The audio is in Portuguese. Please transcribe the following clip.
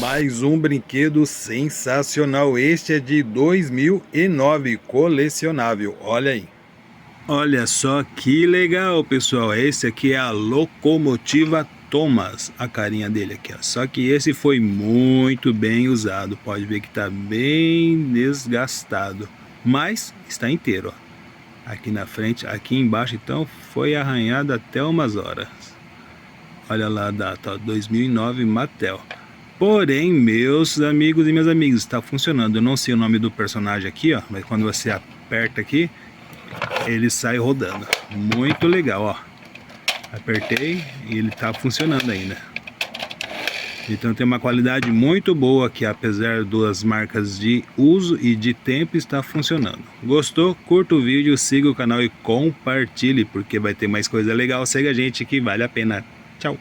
Mais um brinquedo sensacional. Este é de 2009, colecionável. Olha aí. Olha só que legal, pessoal. Esse aqui é a locomotiva Thomas. A carinha dele aqui, ó. Só que esse foi muito bem usado. Pode ver que está bem desgastado, mas está inteiro, ó. Aqui na frente, aqui embaixo, então, foi arranhado até umas horas. Olha lá a data, ó, 2009 Mattel. Porém, meus amigos e minhas amigas, está funcionando. Eu não sei o nome do personagem aqui, ó, mas quando você aperta aqui, ele sai rodando. Muito legal, ó. Apertei e ele está funcionando ainda. Então tem uma qualidade muito boa que, apesar das marcas de uso e de tempo, está funcionando. Gostou? Curta o vídeo, siga o canal e compartilhe, porque vai ter mais coisa legal. Segue a gente que vale a pena. Tchau!